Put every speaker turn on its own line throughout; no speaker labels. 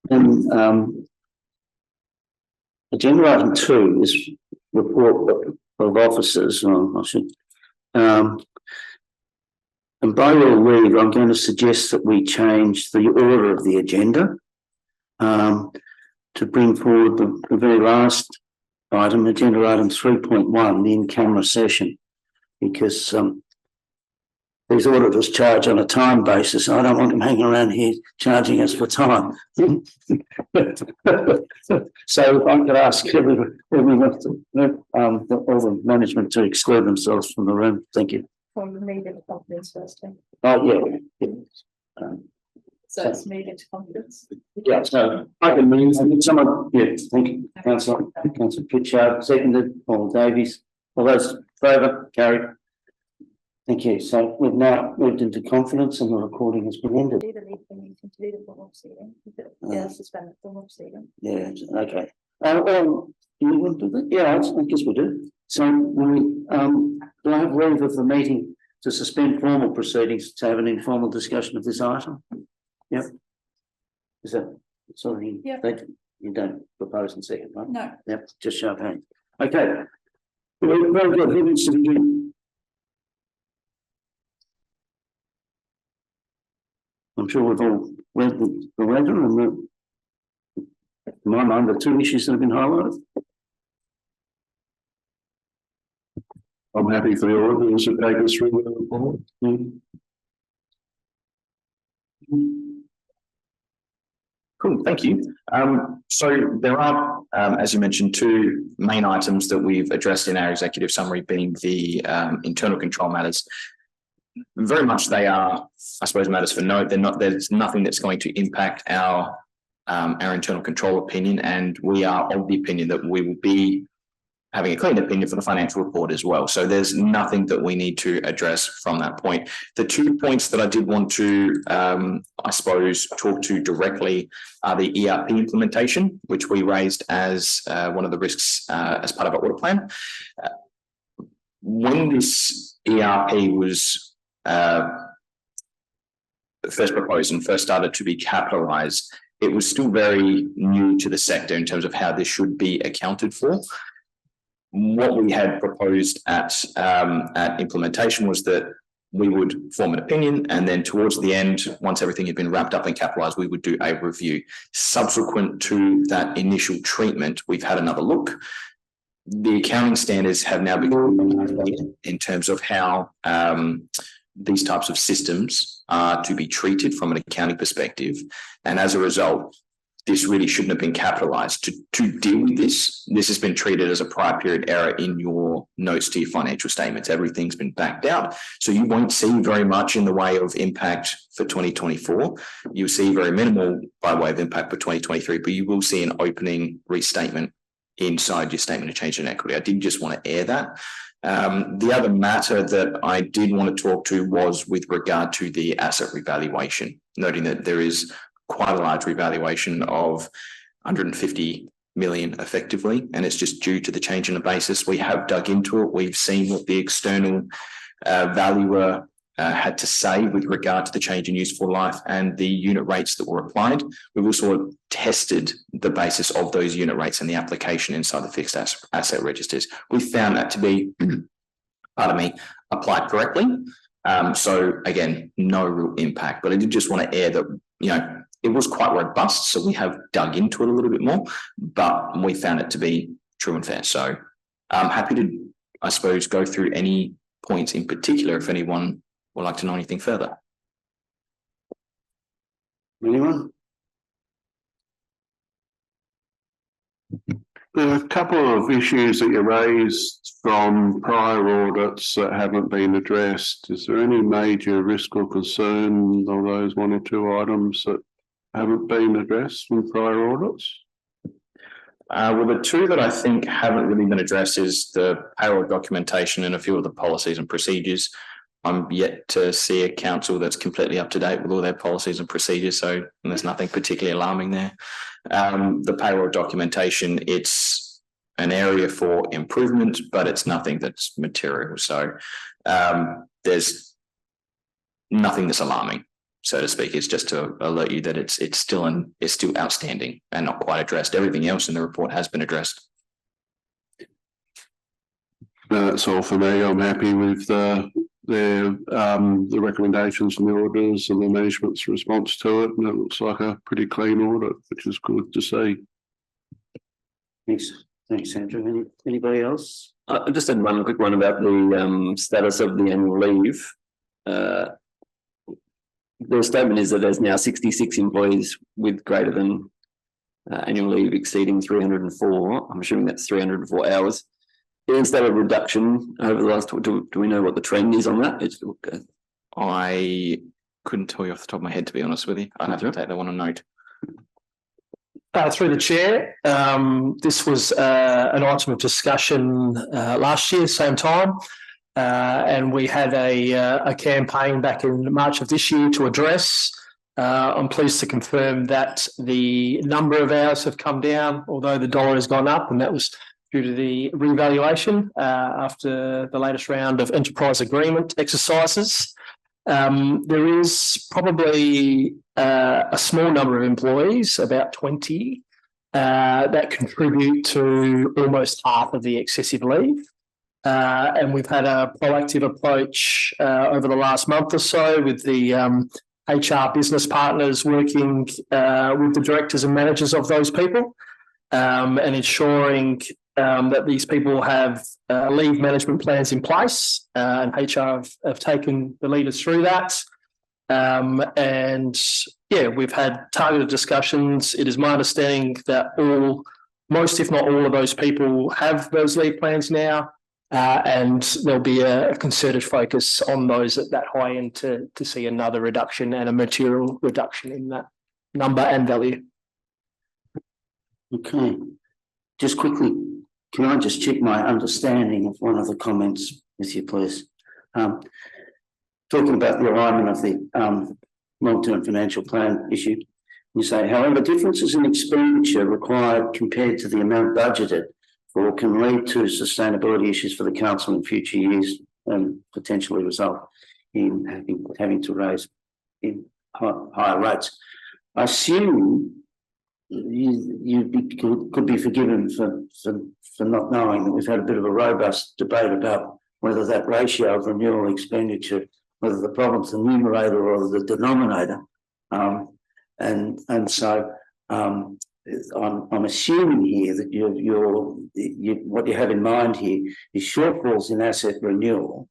And agenda item 2 is report of officers. I should, and by your leave, I'm going to suggest that we change the order of the agenda to bring forward the very last item, agenda item 3.1, the in-camera session, because these auditors charge on a time basis. I don't want them hanging around here charging us for time. So if I could ask everyone, all the management to exclude themselves from the room. Thank you.
From the meeting to confidence first.
Oh, yeah.
So it's meeting to confidence.
Yeah, so I can move. Someone, yeah, thank you. Councillor Pritchard, seconded. Paul Davies. All those in favour, carried. Thank you. So we've now moved into confidence and the recording has been ended.
Yeah, suspend the formal proceeding.
Yeah, okay. Do you want to do that? Yeah, I guess we do. So do I have leave of the meeting to suspend formal proceedings to have an informal discussion of this item? Yep. Is that sorry?
Yeah.
You don't propose in second, right?
No.
Yep, just show of hands. Okay. Very good. Who wants to begin? I'm sure we've all read the letter and in my mind, the two issues that have been highlighted.
I'm happy for the auditors to take us through the report.
Cool, thank you. So there are, as you mentioned, two main items that we've addressed in our executive summary, being the internal control matters. Very much they are, I suppose, matters for note. They're not. There's nothing that's going to impact our internal control opinion, and we are of the opinion that we will be having a clean opinion for the financial report as well. So there's nothing that we need to address from that point. The 2 points that I did want to, I suppose, talk to directly are the ERP implementation, which we raised as one of the risks as part of our audit plan. When this ERP was first proposed and first started to be capitalized, it was still very new to the sector in terms of how this should be accounted for. What we had proposed at implementation was that we would form an opinion, and then towards the end, once everything had been wrapped up and capitalized, we would do a review. Subsequent to that initial treatment, we've had another look. The accounting standards have now become in terms of how these types of systems are to be treated from an accounting perspective. And as a result, this really shouldn't have been capitalized. To deal with this, this has been treated as a prior period error in your notes to your financial statements. Everything's been backed out. So you won't see very much in the way of impact for 2024. You'll see very minimal by way of impact for 2023, but you will see an opening restatement inside your statement of change in equity. I did just want to air that. The other matter that I did want to talk to was with regard to the asset revaluation, noting that there is quite a large revaluation of 150 million effectively, and it's just due to the change in the basis. We have dug into it. We've seen what the external valuer had to say with regard to the change in useful life and the unit rates that were applied. We've also tested the basis of those unit rates and the application inside the fixed asset registers. We found that to be, applied correctly. So again, no real impact, but I did just want to air that, it was quite robust. So we have dug into it a little bit more, but we found it to be true and fair. So I'm happy to, I suppose, go through any points in particular if anyone would like to know anything further.
Anyone?
There are a couple of issues that you raised from prior audits that haven't been addressed. Is there any major risk or concern of those one or two items that haven't been addressed from prior audits?
Well, the two that I think haven't really been addressed is the payroll documentation and a few of the policies and procedures. I'm yet to see a council that's completely up to date with all their policies and procedures, so there's nothing particularly alarming there. The payroll documentation, it's an area for improvement, but it's nothing that's material. So there's nothing that's alarming, so to speak. It's just to alert you that it's still outstanding and not quite addressed. Everything else in the report has been addressed.
That's all for me. I'm happy with the recommendations from the auditors and the management's response to it, and it looks like a pretty clean audit, which is good to see.
Thanks, Andrew. Anybody else?
I just had one quick one about the status of the annual leave. The statement is that there's now 66 employees with greater than annual leave exceeding 304. I'm assuming that's 304 hours. Is that a reduction over the last? Do we know what the trend is on that?
I couldn't tell you off the top of my head, to be honest with you. I'd have to take that one on note.
Through the chair, this was an item of discussion last year, same time, and we had a campaign back in March of this year to address. I'm pleased to confirm that the number of hours have come down, although the dollar has gone up, and that was due to the revaluation after the latest round of enterprise agreement exercises. There is probably a small number of employees, about 20, that contribute to almost half of the excessive leave. And we've had a proactive approach over the last month or so with the HR business partners working with the directors and managers of those people and ensuring that these people have leave management plans in place, and HR have taken the leaders through that. And yeah, we've had targeted discussions. It is my understanding that most, if not all, of those people have those leave plans now, and there'll be a concerted focus on those at that high end to see another reduction and a material reduction in that number and value.
Okay, just quickly, can I just check my understanding of one of the comments with you, please? Talking about the alignment of the long-term financial plan issue, you say, however, differences in expenditure required compared to the amount budgeted for can lead to sustainability issues for the council in future years and potentially result in having to raise in higher rates. I assume you could be forgiven for not knowing that we've had a bit of a robust debate about whether that ratio of renewal expenditure, whether the problem's the numerator or the denominator. And so I'm assuming here that what you have in mind here is shortfalls in asset renewal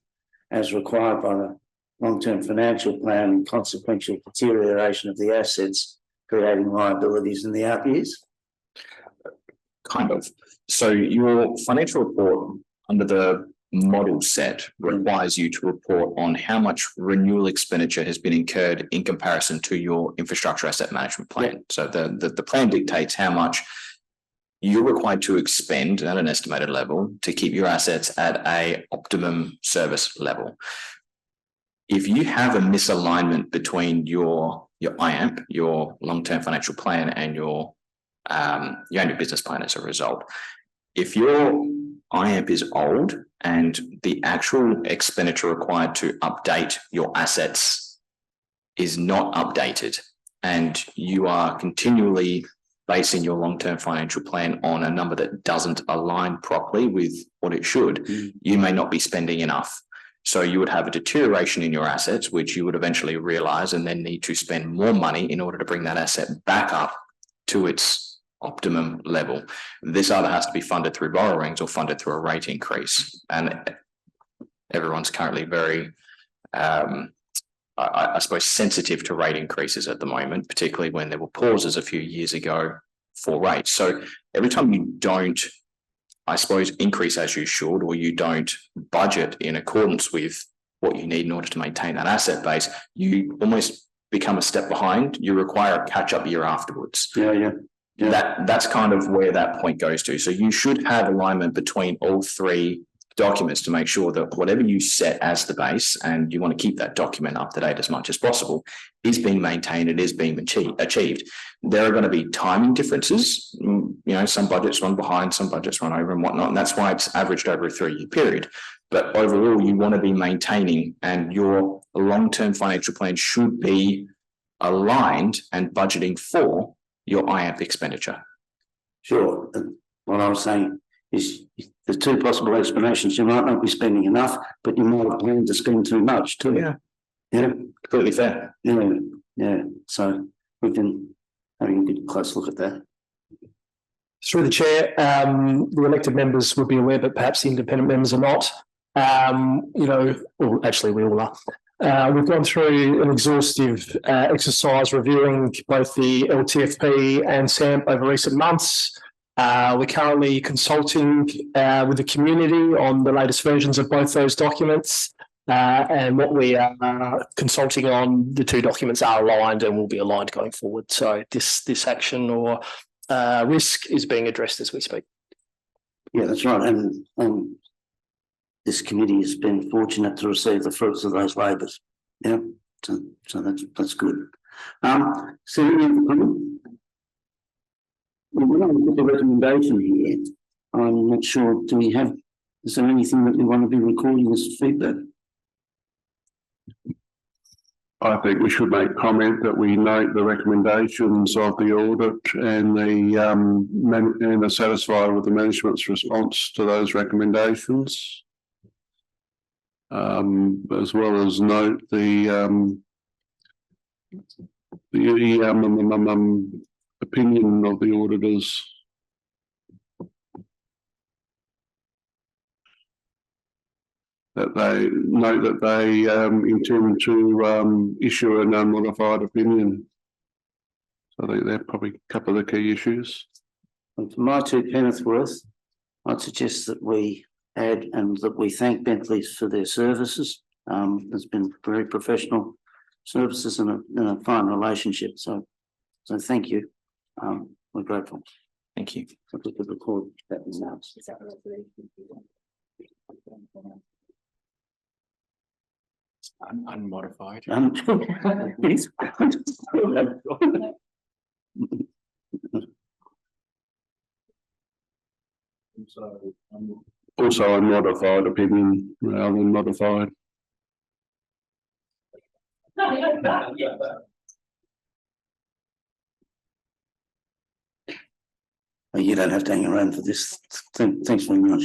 as required by the long-term financial plan and consequential deterioration of the assets, creating liabilities in the out years?
Kind of. So your financial report under the model set requires you to report on how much renewal expenditure has been incurred in comparison to your infrastructure asset management plan. Yeah. So the plan dictates how much you're required to expend at an estimated level to keep your assets at an optimum service level. If you have a misalignment between your IAMP, your long-term financial plan, and your annual business plan as a result, if your IAMP is old and the actual expenditure required to update your assets is not updated, and you are continually basing your long-term financial plan on a number that doesn't align properly with what it should, you may not be spending enough. So you would have a deterioration in your assets, which you would eventually realize and then need to spend more money in order to bring that asset back up to its optimum level. This either has to be funded through borrowings or funded through a rate increase. And everyone's currently very, I suppose, sensitive to rate increases at the moment, particularly when there were pauses a few years ago for rates. So every time you don't, I suppose, increase as you should, or you don't budget in accordance with what you need in order to maintain that asset base, you almost become a step behind. You require a catch-up year afterwards.
Yeah.
That's kind of where that point goes to. So you should have alignment between all three documents to make sure that whatever you set as the base, and you want to keep that document up to date as much as possible, is being maintained and is being achieved. There are going to be timing differences. Some budgets run behind, some budgets run over and whatnot, and that's why it's averaged over a 3-year period. But overall, you want to be maintaining, and your long-term financial plan should be aligned and budgeting for your IAMP expenditure.
Sure. And what I was saying is the two possible explanations. You might not be spending enough, but you might have planned to spend too much too. Yeah.
Completely fair.
Yeah. So we've been having a good close look at that.
Through the chair, the elected members would be aware, but perhaps the independent members are not. Well, actually we all are. We've gone through an exhaustive exercise reviewing both the LTFP and SAMP over recent months. We're currently consulting with the community on the latest versions of both those documents. And what we are consulting on, the two documents are aligned and will be aligned going forward. So this action or risk is being addressed as we speak.
Yeah, that's right. And this committee has been fortunate to receive the fruits of those labours. Yeah, so that's good. So we're going to put the recommendation here. I'm not sure. Is there anything that we want to be recording as feedback?
I think we should make comment that we note the recommendations of the audit and are satisfied with the management's response to those recommendations. As well as note the opinion of the auditors. That they note that they intend to issue an unmodified opinion. So I think they're probably a couple of the key issues.
And for my 2 pence worth, I'd suggest that we add and that we thank Bentleys for their services. There's been very professional services and a fine relationship. So thank you. We're grateful.
Thank you.
So we could record that now.
Is that a resolution?
Unmodified.
Please.
Also a modified opinion rather than modified.
You don't have to hang around for this. Thanks very much.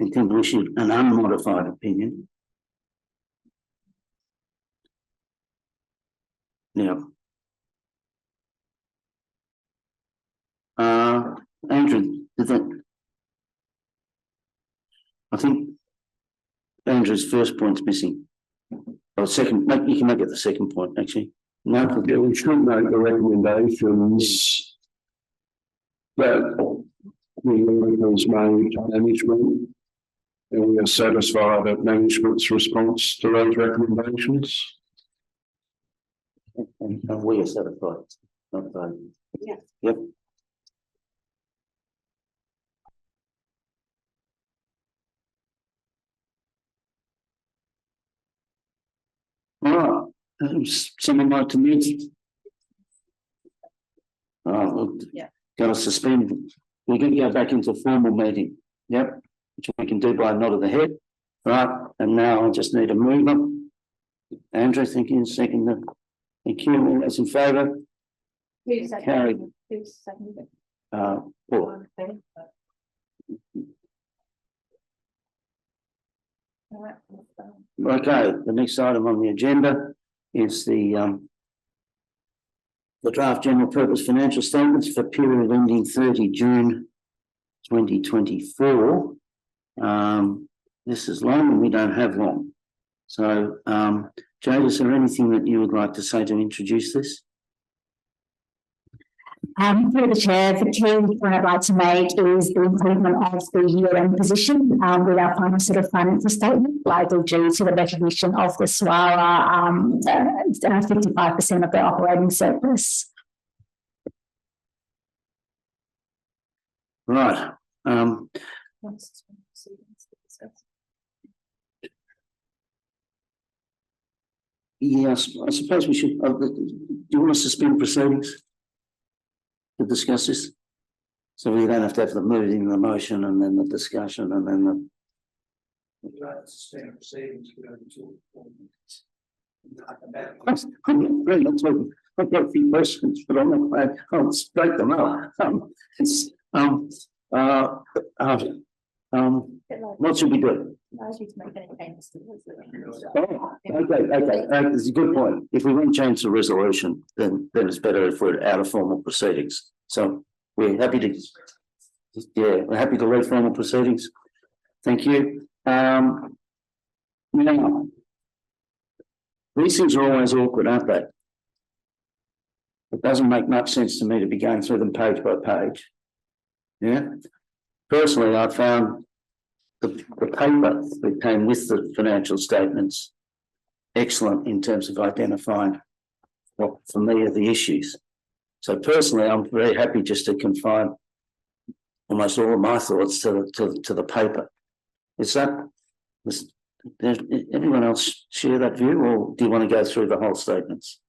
Intend to issue an unmodified opinion. Yeah. Andrew, did that? I think Andrew's first point's missing. Or second, you can make it the second point, actually. No,
Yeah, we should note the recommendations that the auditors made to management, and we are satisfied at management's response to those recommendations.
and we are satisfied. Not they.
Yeah.
Yep. All right, someone like to meet? Well,
Yeah.
got to suspend. We're going to go back into formal meeting. Yep, which we can do by a nod of the head. Right, and now I just need a mover. Andrew, thank you. Second. Thank you. All those in favour?
Who's
Carried.
seconded? Who's seconded?
Paul.
Okay. All right, let's go.
Okay, the next item on the agenda is the Draf General Purpose Financial Statements for period ending 30 June 2024. This is long and we don't have long. So, Jade, is there anything that you would like to say to introduce this?
Through the chair, the key point I'd like to make is the improvement of the year-end position with our final set of financial statement, likely due to the recognition of the SWARA 55% of the operating surplus.
Right. Yes, I suppose we should, do you want to suspend proceedings to discuss this? So we don't have to have the moving, the motion, and then the discussion, and then the. Suspend proceedings. I'm really not talking. I've got a few questions, but I'm not. I'll straight them up. What should we do?
Allows you to make any changes to the resolution.
Oh, okay, that's a good point. If we want to change the resolution, then it's better if we're out of formal proceedings. So we're happy to, we're happy to leave formal proceedings. Thank you. Now, these things are always awkward, aren't they? It doesn't make much sense to me to be going through them page by page. Yeah. Personally, I found the paper that came with the financial statements excellent in terms of identifying what for me are the issues. So personally, I'm very happy just to confine almost all of my thoughts to the paper. Does everyone else share that view, or do you want to go through the whole statements?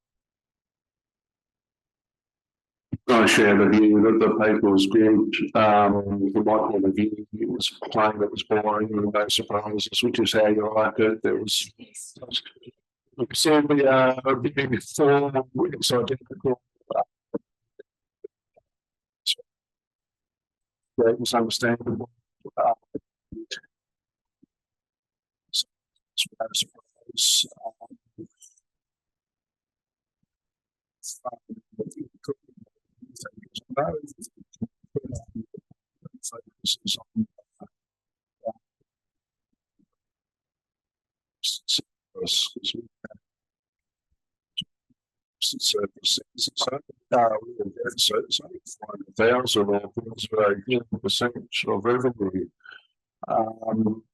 I share the view that the paper was good. From my point of view, it was plain, it was boring, and no surprises, which is how you like it. There was certainly a big form, it's identical. It was understandable. Of revenue. But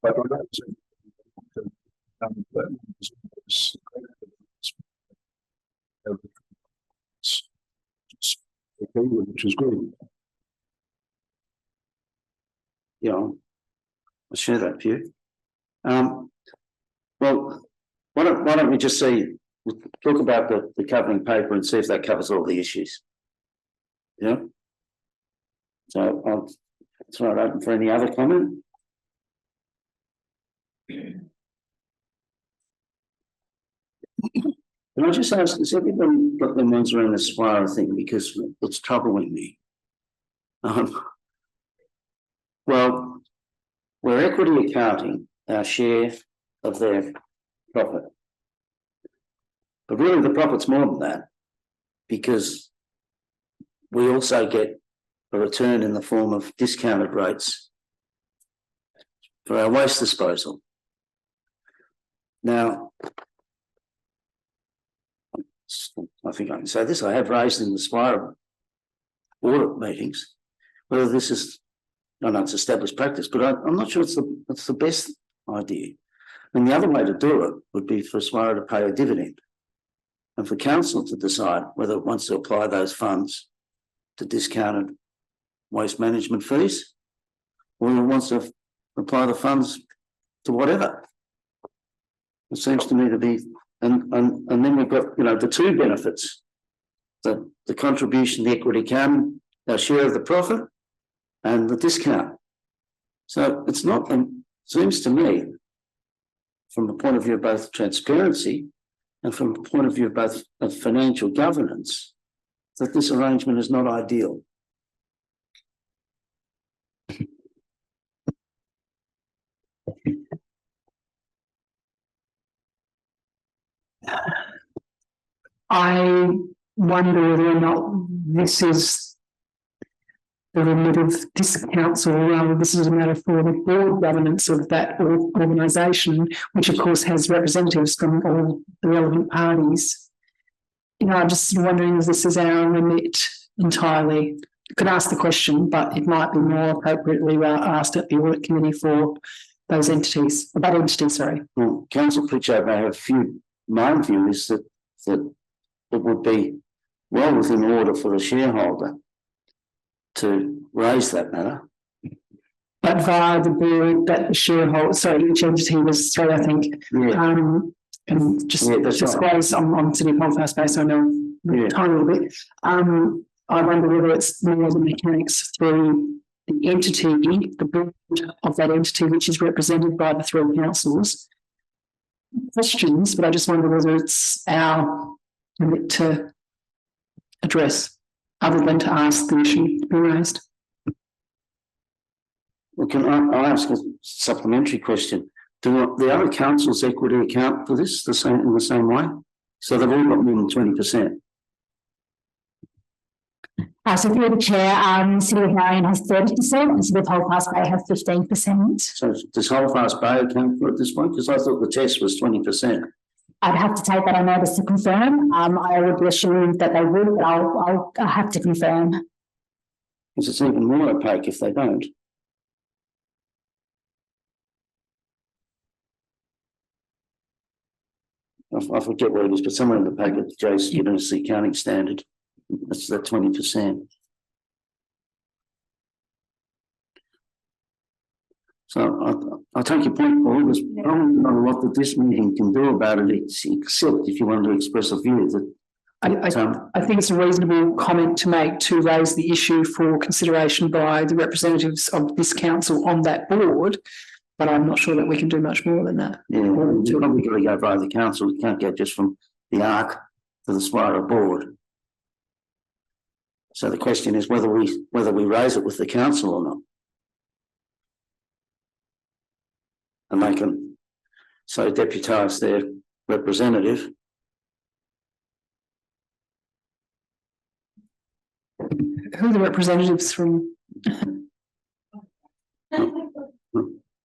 I don't think which is good.
Yeah, I share that view. Well, why don't we just talk about the covering paper and see if that covers all the issues. Yeah. So I'll throw it open for any other comment. Can I just ask, has everyone got their minds around the SWARA thing, because it's troubling me? Well, we're equity accounting our share of their profit. But really the profit's more than that, because we also get a return in the form of discounted rates for our waste disposal. Now, I think I can say this, I have raised in the SWARA audit meetings whether this is, I know it's established practice, but I'm not sure it's the best idea. And the other way to do it would be for SWARA to pay a dividend, and for council to decide whether it wants to apply those funds to discounted waste management fees, or it wants to apply the funds to whatever. It seems to me to be, and then we've got, the two benefits: the contribution, the equity accounting, our share of the profit, and the discount. So it's not, seems to me, from the point of view of both transparency and from the point of view of both of financial governance, that this arrangement is not ideal.
I wonder whether or not this is the remit of discounts, or rather this is a matter for the board governance of that organisation, which of course has representatives from all the relevant parties. I'm just wondering if this is our remit entirely. Could ask the question, but it might be more appropriately asked at the audit committee for those entities, that entity, sorry.
Well, Councillor Pritchard may have my view is that it would be well within order for the shareholder to raise that matter.
But via the board that the shareholder, sorry, each entity was three, I think.
Yeah.
And just
that's
disclose on City of Holfast based on a tiny little bit. I wonder whether it's more the mechanics through the entity, the board of that entity, which is represented by the three councils. Questions, but I just wonder whether it's our limit to address, other than to ask the issue to be raised.
Well, can I ask a supplementary question? Do the other councils equity account for this in the same way? So they've all got more than 20%.
So through the chair, City of Marion has 30% and City of Holfast Bay have 15%.
So does Holfast Bay account for it at this point? Because I thought the test was 20%.
I'd have to take that on notice to confirm. I would be assumed that they would, but I'll have to confirm.
Because it's even more opaque if they don't. I forget what it is, but somewhere in the packet, Joe's given us the accounting standard. That's the 20%. So I take your point, Paul. There's probably not a lot that this meeting can do about it, except if you want to express a view that.
I think it's a reasonable comment to make to raise the issue for consideration by the representatives of this council on that board, but I'm not sure that we can do much more than that.
Yeah, you're probably going to go via the council. You can't get just from the ARC to the Swara board. So the question is whether we raise it with the council or not. And they can so deputise their representative.
Who are the representatives from?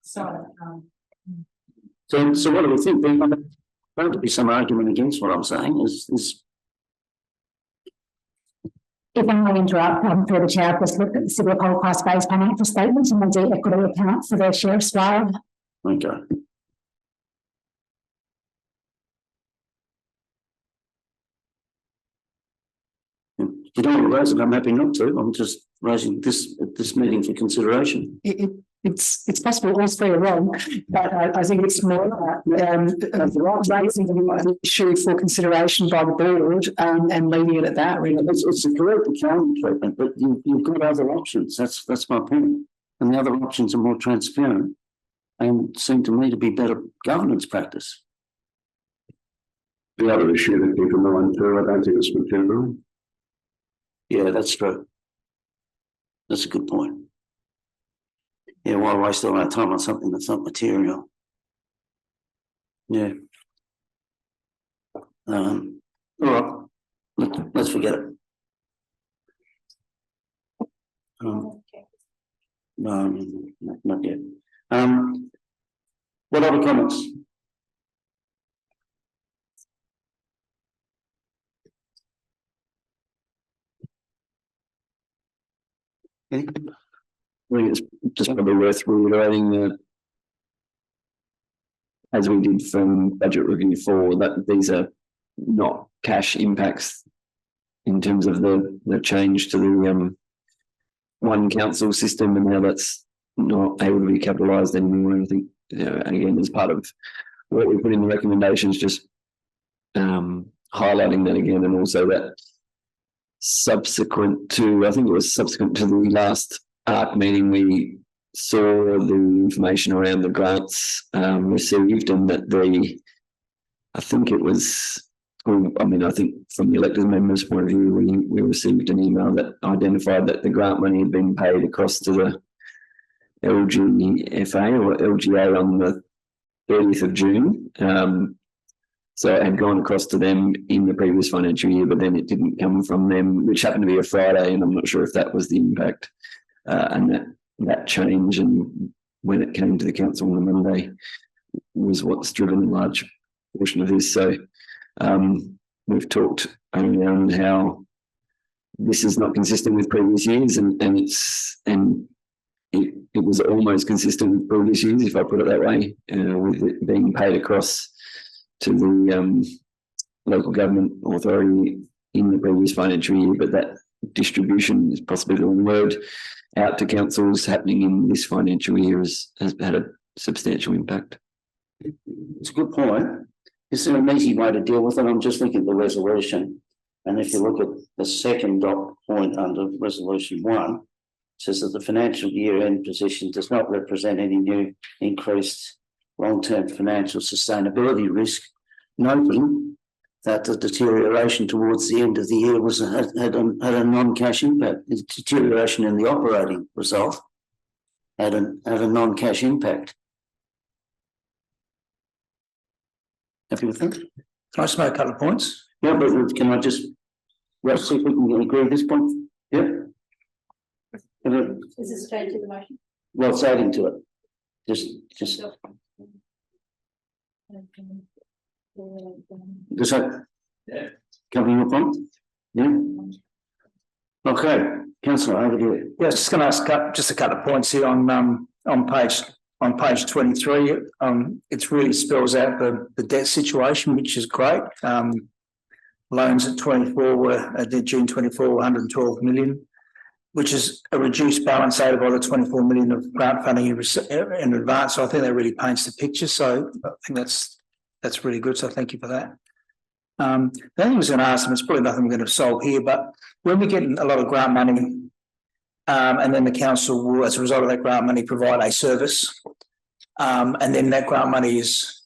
So,
So what do we think? There's going to be some argument against what I'm saying is
If I may interrupt, through the chair, I've just looked at the City of Holfast Bay's financial statements and they do equity account for their share of Swire.
okay. If you don't want to raise it, I'm happy not to. I'm just raising this at this meeting for consideration.
It's possible all three are wrong, but I think it's more raising the issue for consideration by the board and leaving it at that. Really,
it's a correct accounting treatment, but you've got other options. That's my point. And the other options are more transparent and seem to me to be better governance practice.
The other issue that keep in mind too, I don't think it's material.
Yeah, that's true. That's a good point. Yeah, why waste all our time on something that's not material? Yeah. All right. Let's forget it. No, not yet. What other comments? Okay.
I think it's just probably worth reiterating that, as we did from budget review 4, that these are not cash impacts in terms of the change to the one council system and how that's not able to be capitalised anymore. And I think, and again, as part of what we put in the recommendations, just highlighting that again, and also that subsequent to the last ARC meeting, we saw the information around the grants received, and that I think from the elected members' point of view, we received an email that identified that the grant money had been paid across to the LGFA or LGA on the 30th of June. So it had gone across to them in the previous financial year, but then it didn't come from them, which happened to be a Friday, and I'm not sure if that was the impact. And that change, and when it came to the council on the Monday, was what's driven a large portion of this. So we've talked around how this is not consistent with previous years, and it was almost consistent with previous years, if I put it that way, with it being paid across to the local government authority in the previous financial year, but that distribution is possibly the wrong word, out to councils happening in this financial year has had a substantial impact.
It's a good point. Is there an easy way to deal with it? I'm just looking at the resolution. And if you look at the second dot point under resolution 1, it says that the financial year end position does not represent any new increased long-term financial sustainability risk, noting that the deterioration towards the end of the year had a non-cash impact. The deterioration in the operating result had a non-cash impact. Happy with that?
Can I just make a couple of points?
Yeah, but can I just, let's see if we can agree with this point? Yeah.
Is this straight to the motion?
Well, it's adding to it. Just. Does that cover your point? Yeah. Okay, councillor, over to you.
Yeah, just going to ask just a couple of points here on page 23. It really spells out the debt situation, which is great. Loans at 24 were at June 24, 112 million, which is a reduced balance owed by the 24 million of grant funding in advance. So I think that really paints the picture. So I think that's really good. So thank you for that. The other thing I was going to ask them, it's probably nothing we're going to solve here, but when we get a lot of grant money, and then the council will, as a result of that grant money, provide a service, and then that grant money is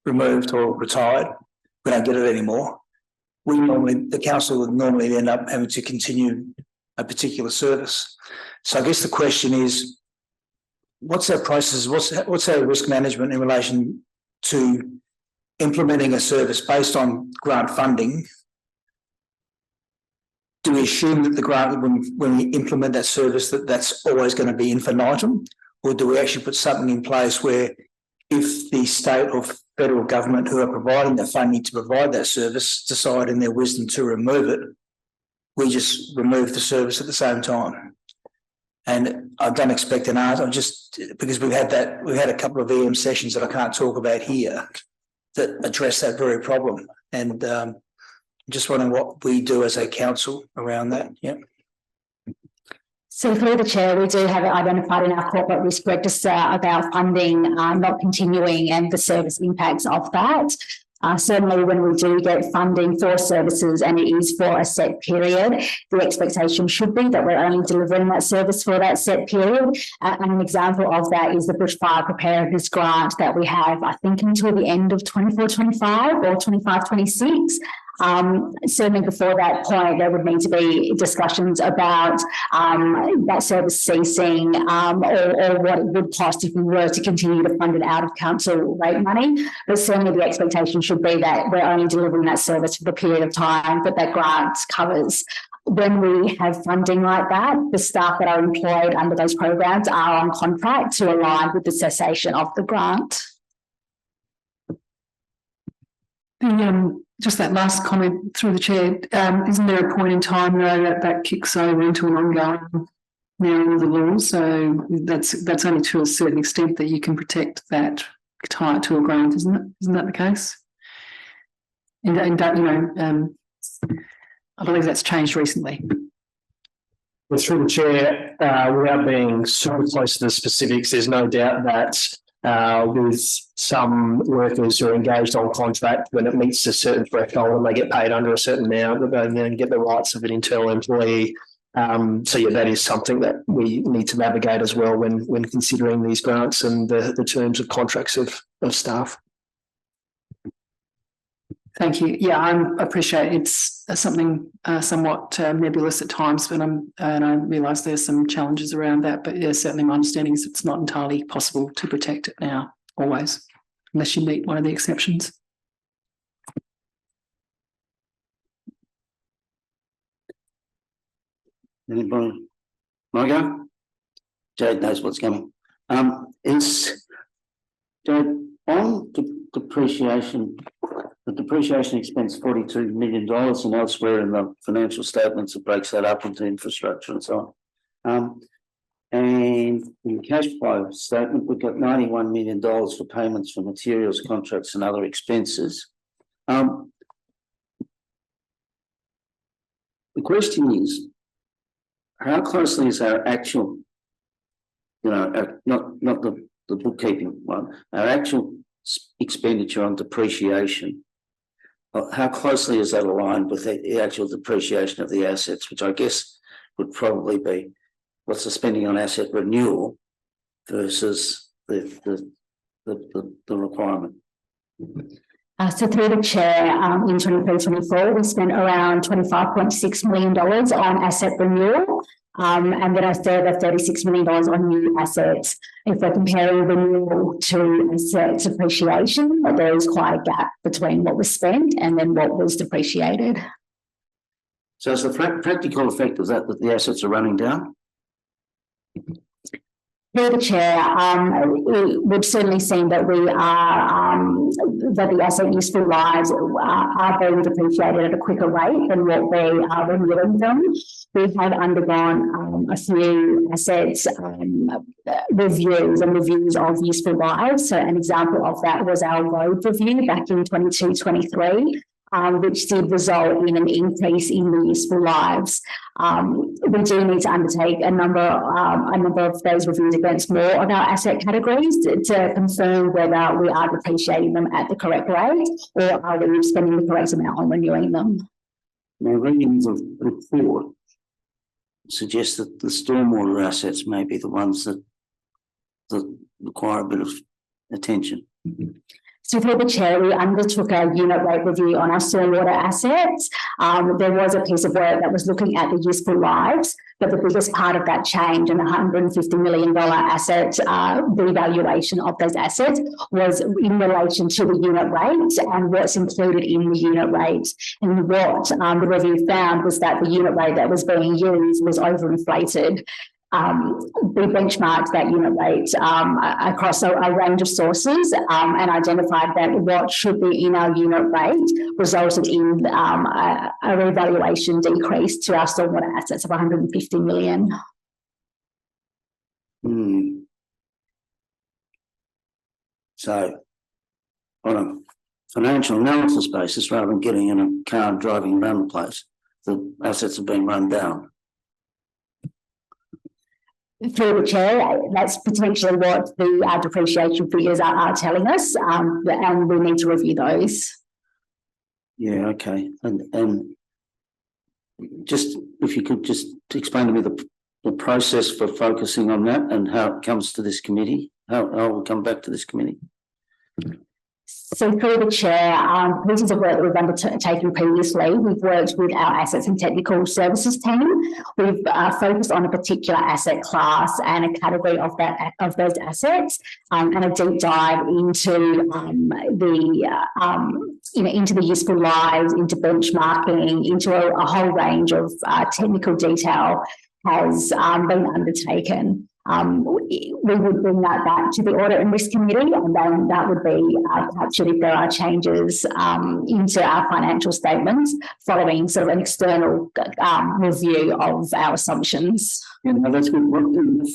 removed or retired, we don't get it anymore. The council would normally end up having to continue a particular service. So I guess the question is, what's our process? What's our risk management in relation to implementing a service based on grant funding? Do we assume that the grant, when we implement that service, that's always going to be infinitum, or do we actually put something in place where, if the state or federal government who are providing the funding to provide that service decide in their wisdom to remove it, we just remove the service at the same time? And I don't expect an answer, because we've had a couple of EM sessions that I can't talk about here that address that very problem. And just wondering what we do as a council around that. Yeah.
So through the chair, we do have it identified in our corporate risk register about funding not continuing and the service impacts of that. Certainly when we do get funding for services and it is for a set period, the expectation should be that we're only delivering that service for that set period. And an example of that is the bushfire preparedness grant that we have, I think, until the end of 24-25 or 25-26. Certainly before that point, there would need to be discussions about that service ceasing or what it would cost if we were to continue to fund it out of council rate money. But certainly the expectation should be that we're only delivering that service for the period of time that that grant covers. When we have funding like that, the staff that are employed under those programs are on contract to align with the cessation of the grant.
Just that last comment through the chair, isn't there a point in time though that kicks over into an ongoing narrowing of the law? So that's only to a certain extent that you can protect that, tie it to a grant, isn't it? Isn't that the case? And that, I believe that's changed recently.
Well, through the chair, without being super close to the specifics, there's no doubt that with some workers who are engaged on contract, when it meets a certain threshold and they get paid under a certain amount, they then get the rights of an internal employee. So yeah, that is something that we need to navigate as well when considering these grants and the terms of contracts of staff.
Thank you. Yeah, I appreciate it's something somewhat nebulous at times, but and I realise there's some challenges around that. But yeah, certainly my understanding is it's not entirely possible to protect it now, always, unless you meet one of the exceptions.
Anybody? Margo? Jade knows what's coming. Jade, on depreciation the depreciation expense $42 million, and elsewhere in the financial statements, it breaks that up into infrastructure and so on. And in the cash flow statement, we've got $91 million for payments for materials, contracts, and other expenses. The question is, how closely is our actual, not the bookkeeping one, our actual expenditure on depreciation? How closely is that aligned with the actual depreciation of the assets, which I guess would probably be what's the spending on asset renewal versus the requirement?
So through the chair, in 23-24, we spent around $25.6 million on asset renewal, and then a further $36 million on new assets. If we're comparing renewal to asset depreciation, there is quite a gap between what was spent and then what was depreciated.
So is the practical effect of that the assets are running down?
Through the chair, we've certainly seen that we are that the asset useful lives are being depreciated at a quicker rate than what we are renewing them. We have undergone a few assets reviews of useful lives. So an example of that was our road review back in 22-23. Which did result in an increase in the useful lives. We do need to undertake a number of those reviews against more of our asset categories to confirm whether we are depreciating them at the correct rate or are we spending the correct amount on renewing them.
Now, reading the report suggests that the stormwater assets may be the ones that require a bit of attention.
So through the chair, we undertook a unit rate review on our stormwater assets. There was a piece of work that was looking at the useful lives, but the biggest part of that change and the $150 million asset revaluation of those assets was in relation to the unit rate and what's included in the unit rate. And what the review found was that the unit rate that was being used was overinflated. We benchmarked that unit rate across a range of sources and identified that what should be in our unit rate resulted in a revaluation decrease to our stormwater assets of $150 million.
So, on a financial analysis basis, rather than getting in a car and driving around the place, the assets have been run down.
Through the chair, that's potentially what the depreciation figures are telling us, and we need to review those.
Yeah, okay. And just if you could just explain to me the process for focusing on that and how it comes to this committee, how it will come back to this committee.
So through the chair, pieces of work that we've undertaken previously, we've worked with our assets and technical services team. We've focused on a particular asset class and a category of those assets, and a deep dive into into the useful lives, into benchmarking, into a whole range of technical detail has been undertaken. We would bring that back to the Audit and Risk Committee, and then that would be captured if there are changes into our financial statements following sort of an external review of our assumptions.
Yeah, no, that's good. What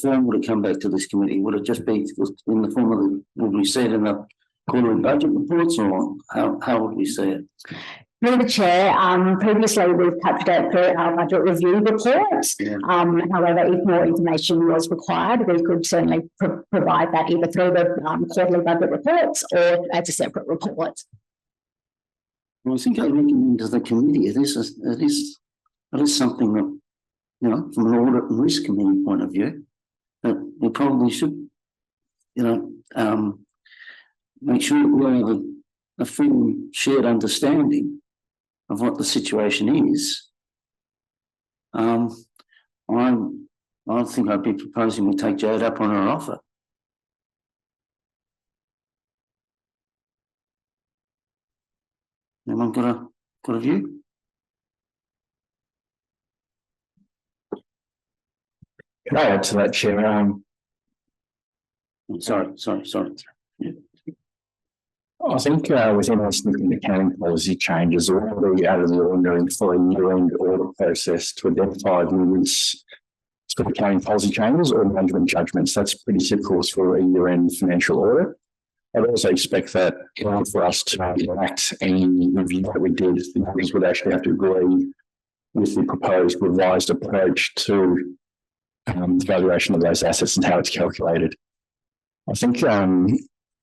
form would it come back to this committee? Would it just be in the form of would we see it in the quarterly budget reports, or how would we see it?
Through the chair, previously we've captured it through our budget review report.
Yeah.
However, if more information was required, we could certainly provide that either through the quarterly budget reports or as a separate report.
Well, I think I recommend to the committee, it is something that, from an Audit and Risk Committee point of view, that we probably should, make sure that we have a full shared understanding of what the situation is. I think I'd be proposing we take Jade up on her offer. Anyone got a view?
Can I add to that, Chair?
Sorry. Yeah.
I think within our significant accounting policy changes, or the out of the ordinary for a year-end audit process to identify movements for accounting policy changes or management judgments. That's pretty typical for a year-end financial audit. I'd also expect that in order for us to enact any review that we did, the members would actually have to agree with the proposed revised approach to the valuation of those assets and how it's calculated. I think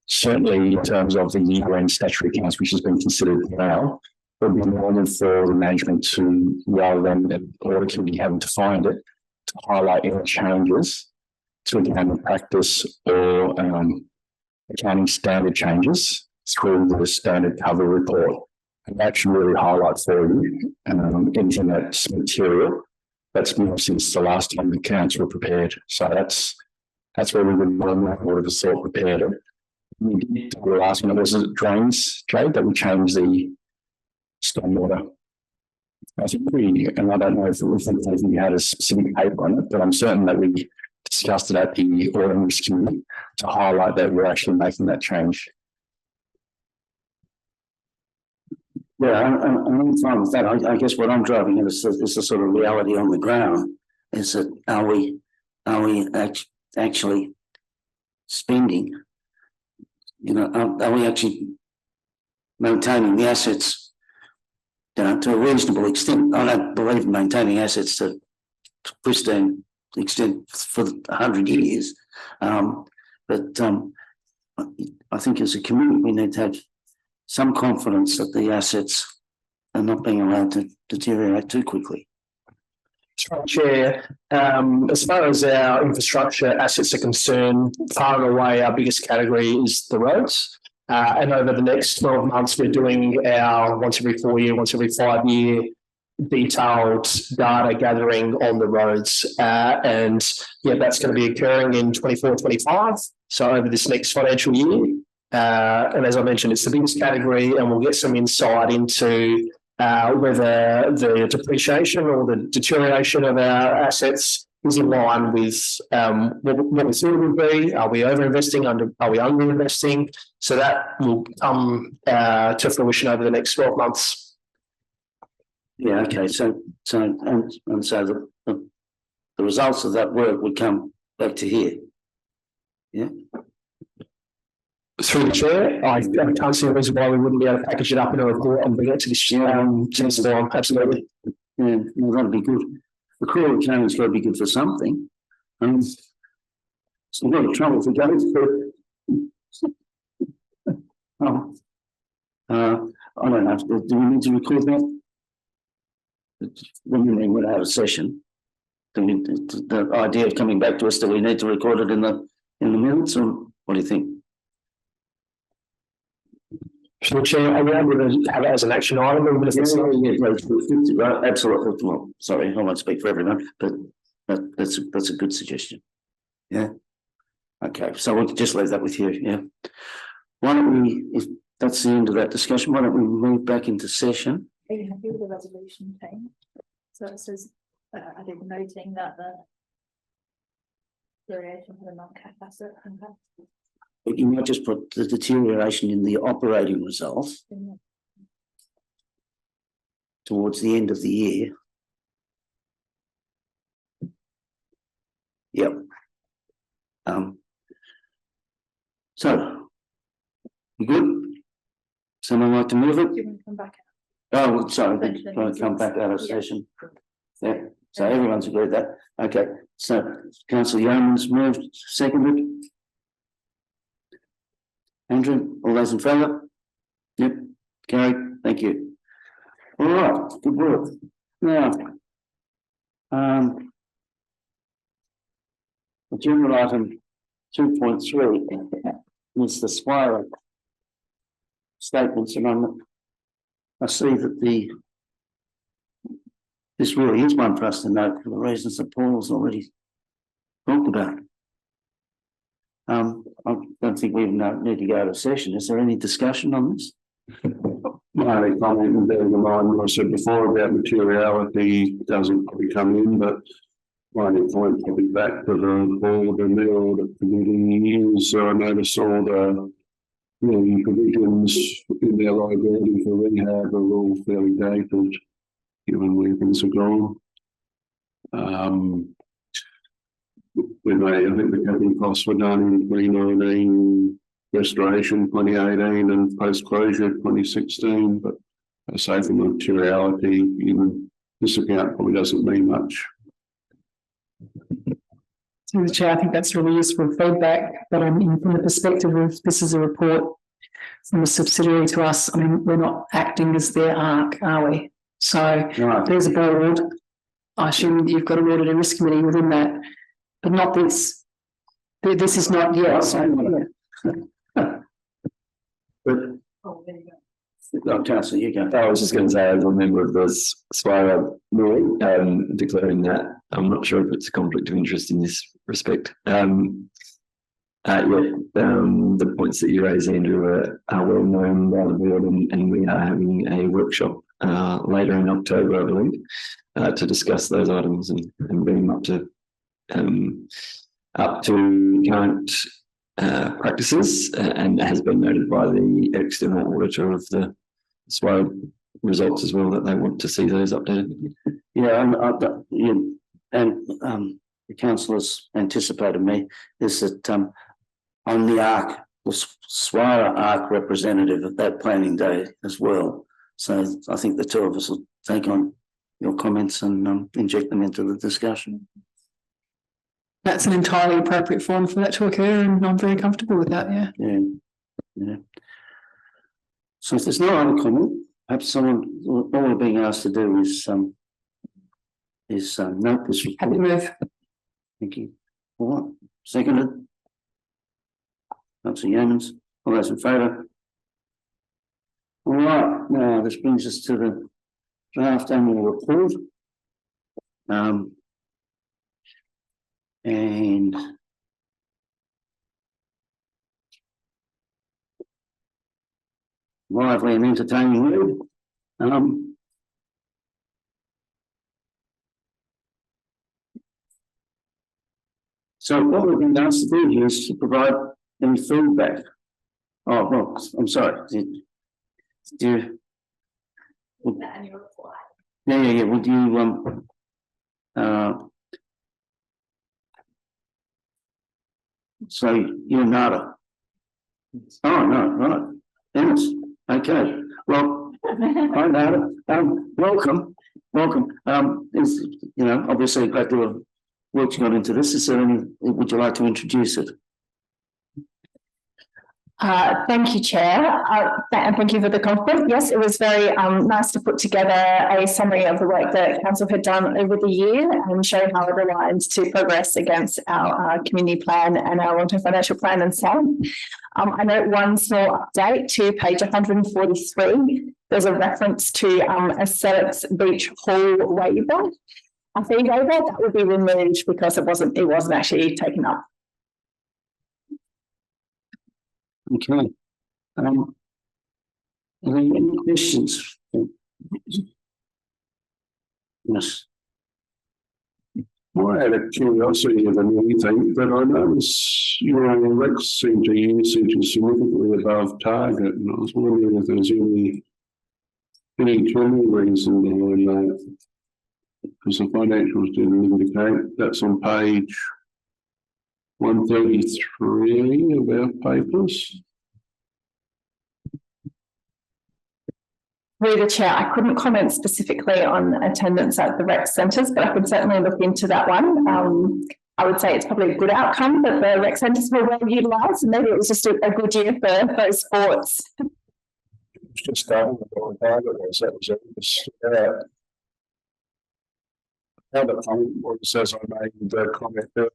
certainly in terms of the year-end statutory accounts, which has been considered now, it would be normal for the management to, rather than the audit committee having to find it, to highlight any changes to accounting practice or accounting standard changes through the standard cover report. And that should really highlight for you anything that's material that's been since the last time the accounts were prepared. So that's where we would want that order to sort prepared it. We were asking, was it drains, Jade, that we changed the stormwater? I think and I don't know if we had a specific paper on it, but I'm certain that we discussed it at the auditing risk committee to highlight that we're actually making that change.
Yeah, I'm fine with that. I guess what I'm driving at is the sort of reality on the ground is that are we actually spending, are we actually maintaining the assets, to a reasonable extent? I don't believe in maintaining assets to pristine extent for 100 years. But I think as a community, we need to have some confidence that the assets are not being allowed to deteriorate too quickly.
Chair, as far as our infrastructure assets are concerned, far and away our biggest category is the roads. And over the next 12 months, we're doing our once every 4 year, once every 5 year detailed data gathering on the roads. And yeah, that's going to be occurring in 24-25. So over this next financial year. And as I mentioned, it's the biggest category, and we'll get some insight into whether the depreciation or the deterioration of our assets is in line with what we thought it would be. Are we over-investing? Are we under-investing? So that will come to fruition over the next 12 months.
Yeah, okay. So the results of that work would come back to here. Yeah.
Through the chair, I can't see a reason why we wouldn't be able to package it up in a report and bring it to this forum. Absolutely.
Yeah, well, that'd be good. The core accountant's got to be good for something. It's a lot of trouble to go through. I don't know. Do we need to record that? When we would have a session, the idea of coming back to us, do we need to record it in the minutes, or what do you think?
So, Chair, are we able to have it as an action item?
Yeah, absolutely. Well, sorry, I won't speak for everyone, but that's a good suggestion. Yeah. Okay, so we'll just leave that with you. Yeah. Why don't we, if that's the end of that discussion, why don't we move back into session?
Are you happy with the resolution thing? So it says, I think noting that the variation for the non-cap asset impact.
But you might just put the deterioration in the operating results towards the end of the year. Yep. So, you good? Someone like to move it?
Do you want to come back?
Oh, sorry, I come back out of session. Yeah, so everyone's agreed that. Okay, so Councillor Yeoman's moved, seconded. Andrew, all those in favour? Yep, carried, thank you. All right, good work. Now, agenda item 2.3 is the Swire statements, and I see that this really is one for us to note for the reasons that Paul's already talked about. I don't think we need to go to session. Is there any discussion on this?
My only comment would bear in mind what I said before about materiality doesn't probably come in, but my only point probably back to the board and the audit committee is I notice all the the provisions in their liability for rehab are all fairly dated, given where things have gone. I think the capital costs were done in 2019, restoration 2018, and post closure 2016. But aside from materiality, even this account probably doesn't mean much.
Through the chair, I think that's really useful feedback, but from the perspective of this is a report from a subsidiary to us, I mean, we're not acting as their ARC, are we? So
No.
there's a board. I assume you've got an audit and risk committee within that, but not this. This is not yet. So, yeah.
But
Oh, there you go.
Councillor, you go.
I was just going to say, as a member of the SWIRA board, declaring that I'm not sure if it's a conflict of interest in this respect. The points that you raised, Andrew, are well known by the board, and we are having a workshop later in October, I believe, to discuss those items and bring them up to current practices, and has been noted by the external auditor of the SWIRA results as well that they want to see those updated.
Yeah, the councillors anticipated me is that I'm the ARC, the SWIRA ARC representative at that planning day as well. So I think the two of us will take on your comments and inject them into the discussion.
That's an entirely appropriate form for that to occur, and I'm very comfortable with that. Yeah.
Yeah. So if there's no other comment, perhaps all we're being asked to do is note this report.
Happy to move.
Thank you. All right, seconded. Councillor Yeomans, all those in favour? All right, now this brings us to the draft annual report. And lively and entertaining read. So what we've been asked to do here is to provide any feedback. Oh, well, I'm sorry. Did you?
The annual report.
Yeah. Would you so you're nada? Oh no, right. Dennis. Okay. Well, hi Nada. Welcome. Is obviously glad to have worked got into this. Is there any? Would you like to introduce it?
Thank you, Chair, and thank you for the compliment. Yes, it was very nice to put together a summary of the work that Council had done over the year and show how it aligns to progress against our community plan and our long-term financial plan and so on. I note one small update to page 143. There's a reference to a Selects Beach Hall waiver, a fee waiver that would be removed because it wasn't actually taken up.
Okay. Are there any questions? Yes.
More out of curiosity than anything, but I notice your recs centre usage is significantly above target, and I was wondering if there's any clear reason behind that. Because the financials didn't indicate. That's on page 133 of our papers.
Through the Chair, I couldn't comment specifically on attendance at the rec centres, but I could certainly look into that one. I would say it's probably a good outcome that the rec centres were well utilised, and maybe it was just a good year for those sports.
It's just starting with what the target was. That was it.
Another comment was, as I made the comment earlier,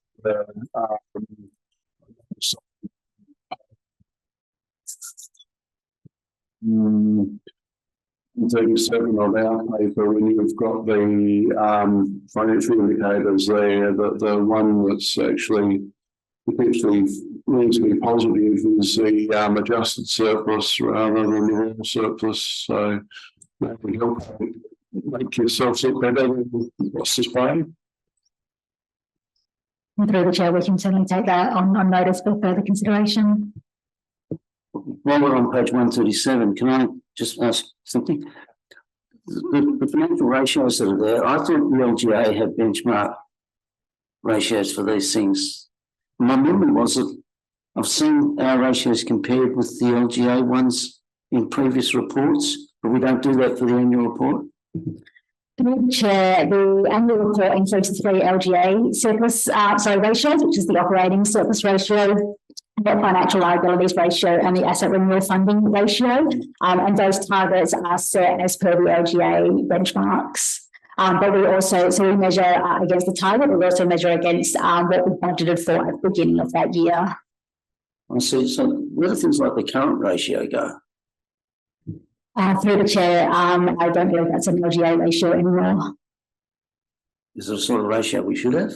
37 on our paper, when you've got the financial indicators there, that the one that's actually potentially reasonably positive is the adjusted surplus rather than the raw surplus. So that would help make yourself look better than what's displayed.
Through the Chair, we can certainly take that on notice for further consideration.
while we're on page 137, can I just ask something? The financial ratios that are there, I thought the LGA had benchmark ratios for these things. My memory was that I've seen our ratios compared with the LGA ones in previous reports, but we don't do that for the annual report.
Chair, the annual report includes 3 LGA surplus, ratios, which is the operating surplus ratio, net financial liabilities ratio, and the asset renewal funding ratio. And those targets are set as per the LGA benchmarks. But we also, we measure against the target, but we also measure against what we budgeted for at the beginning of that year.
I see. So where do things like the current ratio go?
Through the chair, I don't believe that's an LGA ratio anymore.
Is it a sort of ratio we should have?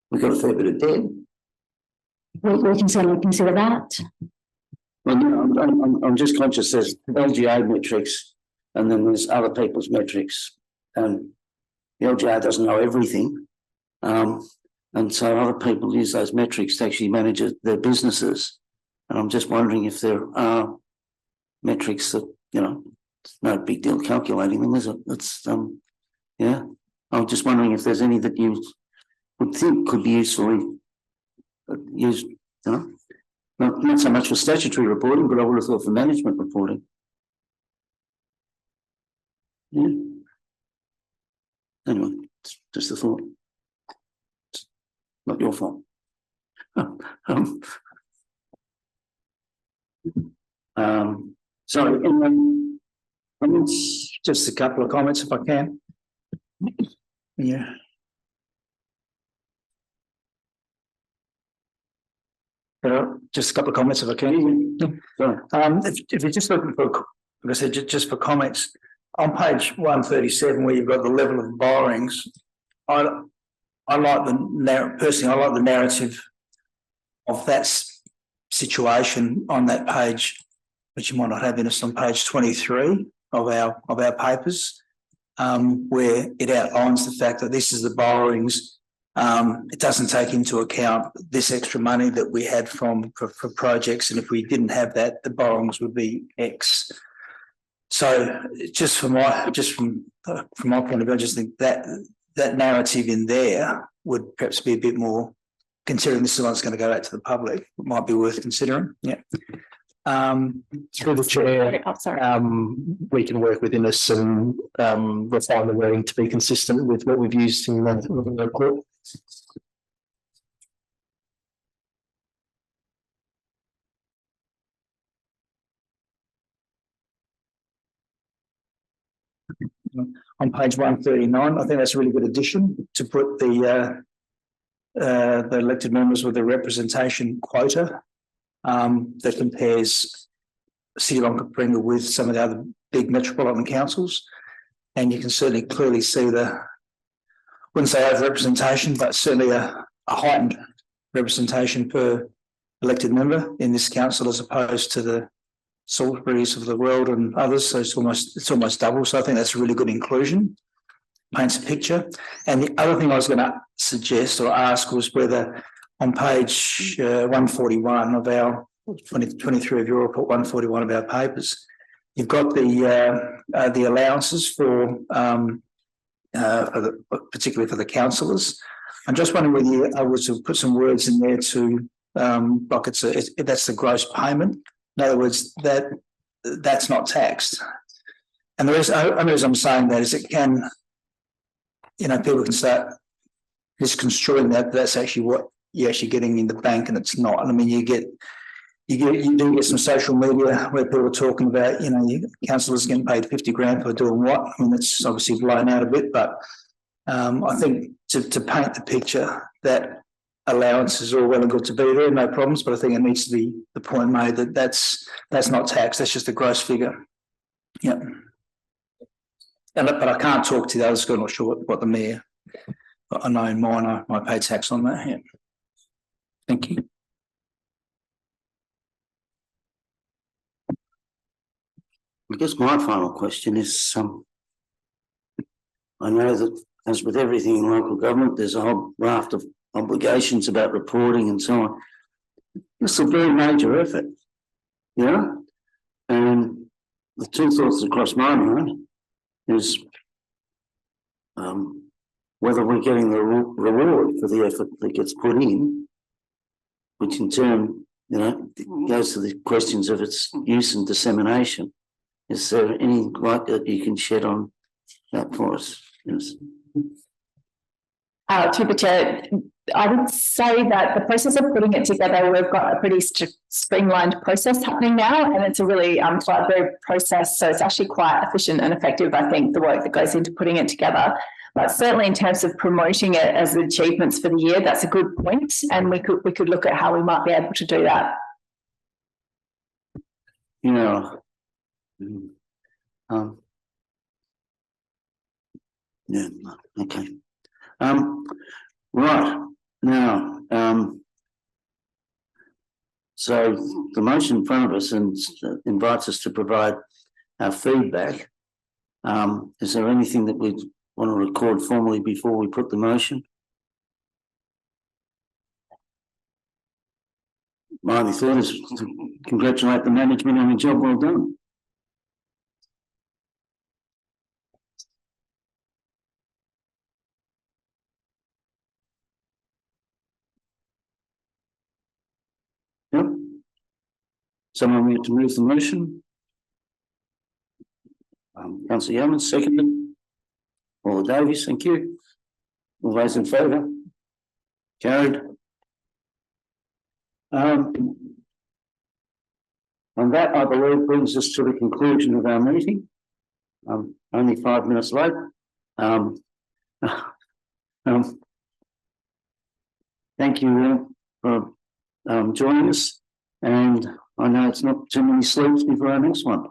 We've got a fair bit of debt.
We can certainly consider that.
Well, no, I'm just conscious there's LGA metrics and then there's other people's metrics. And the LGA doesn't know everything. And so other people use those metrics to actually manage their businesses. And I'm just wondering if there are metrics that, it's no big deal calculating them, is it? It's, yeah. I'm just wondering if there's any that you would think could be usefully used, not so much for statutory reporting, but I would have thought for management reporting. Yeah. Anyway, it's just a thought. It's not your fault. Sorry,
Just a couple of comments if I can. Yeah. Just a couple of comments if I can. If you're just looking for, like I said, just for comments, on page 137 where you've got the level of borrowings, I like the narrative of that situation on that page, which you might not have in us on page 23 of our papers, where it outlines the fact that this is the borrowings. It doesn't take into account this extra money that we had for projects, and if we didn't have that, the borrowings would be X. So from my point of view, I just think that narrative in there would perhaps be a bit more, considering this is one that's going to go out to the public, it might be worth considering. Yeah.
Through the chair, we can work within us and refine the wording to be consistent with what we've used in the report.
On page 139, I think that's a really good addition to put the elected members with the representation quota that compares City of Onkaparinga with some of the other big metropolitan councils. And you can certainly clearly see wouldn't say over-representation, but certainly a heightened representation per elected member in this council as opposed to the Salisburys of the world and others. So it's almost double. So I think that's a really good inclusion. Paints a picture. And the other thing I was going to suggest or ask was whether on page 141 of our 23 of your report, 141 of our papers, you've got the allowances for particularly for the councillors. I'm just wondering whether you are to put some words in there to like that's the gross payment. In other words, that's not taxed. And the only reason I'm saying that is it can, people can start misconstruing that's actually what you're actually getting in the bank, and it's not. I mean, you do get some social media where people are talking about, councillors getting paid 50 grand for doing what. I mean, that's obviously blown out a bit, but I think to paint the picture that allowance is all well and good to be there, no problems, but I think it needs to be the point made that that's not tax, that's just a gross figure. Yeah. But I can't talk to the others, I'm not sure what the mayor, I know in mine, I pay tax on that. Yeah. Thank you.
I guess my final question is, I know that as with everything in local government, there's a whole raft of obligations about reporting and so on. It's a very major effort. Yeah, and the two thoughts that cross my mind is whether we're getting the reward for the effort that gets put in, which in turn, you know, goes to the questions of its use and dissemination. Is there any light that you can shed on that for us? Yes.
Through the chair, I would say that the process of putting it together, we've got a pretty streamlined process happening now, and it's a really collaborative process. So it's actually quite efficient and effective, I think, the work that goes into putting it together. But certainly in terms of promoting it as achievements for the year, that's a good point. And we could look at how we might be able to do that.
You know, yeah, okay. Right now, so the motion in front of us and invites us to provide our feedback. Is there anything that we want to record formally before we put the motion? My only thought is to congratulate the management on a job well done. Yep. Someone need to move the motion? Councillor Yeoman, seconded. Paula Davies, thank you. All those in favour? Carried. And that, I believe, brings us to the conclusion of our meeting. Only 5 minutes late. Thank you for joining us, and I know it's not too many sleeps before our next one.